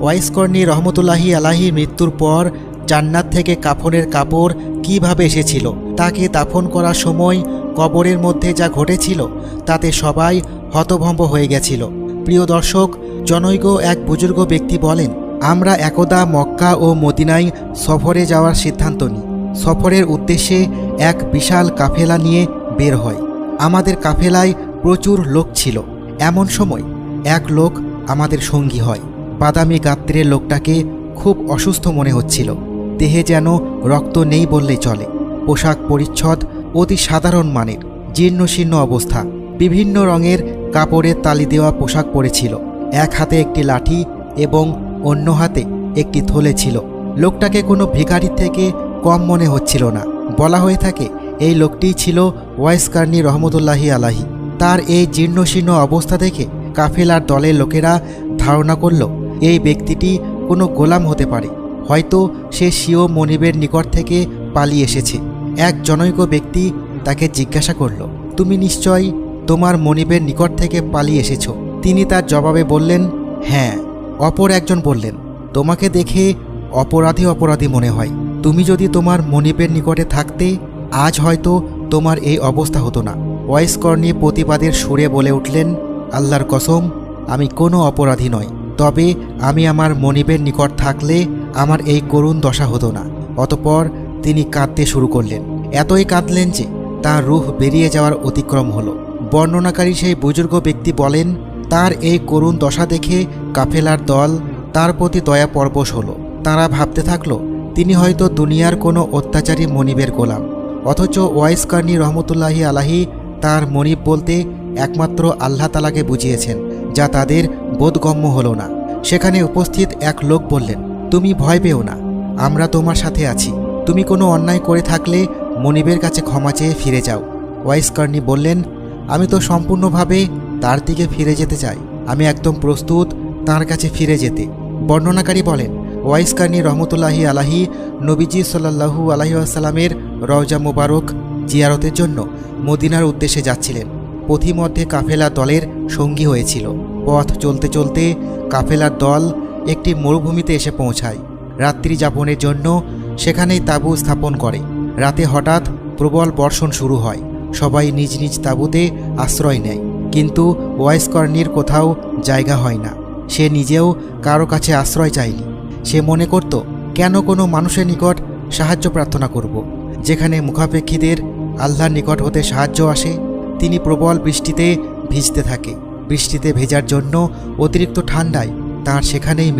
Wise Karni রহমতুল্লাহি আলাইহির মৃত্যুর পর জান্নাত থেকে কাফনের কাপড় কিভাবে এসেছিল, তাকে দাফন করার সময় কবরের মধ্যে যা ঘটেছিল তাতে সবাই হতভম্ব হয়ে গেছিল। প্রিয় দর্শক, জনৈক এক বুজুর্গ ব্যক্তি বলেন, আমরা একদা মক্কা ও মদিনায় সফরে যাওয়ার সিদ্ধান্ত নিই। সফরের উদ্দেশ্যে এক বিশাল কাফেলা নিয়ে বের হয়। আমাদের কাফেলায় প্রচুর লোক ছিল। এমন সময় এক লোক আমাদের সঙ্গী হয়। বাদামি গাত্রের লোকটাকে খুব অসুস্থ মনে হচ্ছিল। দেহে যেন রক্ত নেই বললেই চলে। পোশাক পরিচ্ছদ অতি সাধারণ মানের, জীর্ণশীর্ণ অবস্থা। বিভিন্ন রঙের কাপড়ের তালি দেওয়া পোশাক পরেছিল। এক হাতে একটি লাঠি এবং অন্য হাতে একটি থলে ছিল। লোকটাকে কোনো ভিখারির থেকে কম মনে হচ্ছিল না। বলা হয়ে থাকে এই লোকটিই ছিল ওয়াইস কর্নী রহমতুল্লাহি আলাইহি। তার এই জীর্ণশীর্ণ অবস্থা দেখে কাফেলার দলের লোকেরা ধারণা করল এই ব্যক্তিটি কোনো গোলাম হতে পারে, হয়তো সে স্বীয় মনিবের নিকট থেকে পালিয়ে এসেছে। এক জনৈক ব্যক্তি তাকে জিজ্ঞাসা করল, তুমি নিশ্চয়ই তোমার মনিবের নিকট থেকে পালিয়ে এসেছ? তিনি তার জবাবে বললেন, হ্যাঁ। অপর একজন বললেন, তোমাকে দেখে অপরাধী মনে হয়। তুমি যদি তোমার মনিবের নিকটে থাকতে আজ হয়তো তোমার এই অবস্থা হতো না। ওয়াইস কর্নী প্রতিবাদের সুরে বলে উঠলেন, আল্লাহর কসম, আমি কোনো অপরাধী নই। তবে আমি আমার মনিবের নিকট থাকলে আমার এই করুণ দশা হতো না। অতঃপর তিনি কাঁদতে শুরু করলেন। এতই কাঁদলেন যে তার রূহ বেরিয়ে যাওয়ার অতিক্রম হলো। বর্ণনাকারী সেই বুজুর্গ ব্যক্তি বলেন, তার এই করুণ দশা দেখে কাফেলার দল তার প্রতি দয়া পরবশ হলো। তারা ভাবতে থাকলো তিনি হয়তো দুনিয়ার কোনো অত্যাচারী মনিবের গোলাম। অথচ ওয়াইস কর্নী রহমতুল্লাহি আলাইহি তার মনিব বলতে একমাত্র আল্লাহ তাআলাকে বুঝিয়েছেন, যা তাদের বোধগম্য হলো না। সেখানে উপস্থিত এক লোক বললেন, তুমি ভয় পেও না, আমরা তোমার সাথে আছি। তুমি কোনো অন্যায় করে থাকলে মনিবের কাছে ক্ষমা চেয়ে ফিরে যাও। ওয়াইস কর্নী বললেন, আমি তো সম্পূর্ণভাবে তার দিকে ফিরে যেতে চাই। আমি একদম প্রস্তুত তার কাছে ফিরে যেতে। বর্ণনাকারী বলেন, ওয়াইস কর্নী রহমতুল্লাহি আলাইহি নবীজি সাল্লাল্লাহু আলাইহি ওয়াসাল্লামের রওজা মুবারক জিয়ারতের জন্য মদিনার উদ্দেশ্যে যাচ্ছিলেন। পথিমধ্যে কাফেলা দলের সঙ্গী হয়েছিল। পথ চলতে চলতে কাফেলার দল একটি মরুভূমিতে এসে পৌঁছায়। রাত্রি যাপনের জন্য সেখানেই তাঁবু স্থাপন করে। রাতে হঠাৎ প্রবল বর্ষণ শুরু হয়। সবাই নিজ নিজ তাঁবুতে আশ্রয় নেয়, কিন্তু ওয়াইস কর্নীর কোথাও জায়গা হয় না। সে নিজেও কারো কাছে আশ্রয় চায়নি। সে মনে করত, কেন কোনো মানুষের নিকট সাহায্য প্রার্থনা করব, যেখানে মুখাপেক্ষীদের আল্লাহর নিকট হতে সাহায্য আসে। তিনি প্রবল বৃষ্টিতে ভিজতে থাকে। বৃষ্টিতে ভেজার জন্য অতিরিক্ত ঠান্ডায় তার সেখানেই মৃত্যু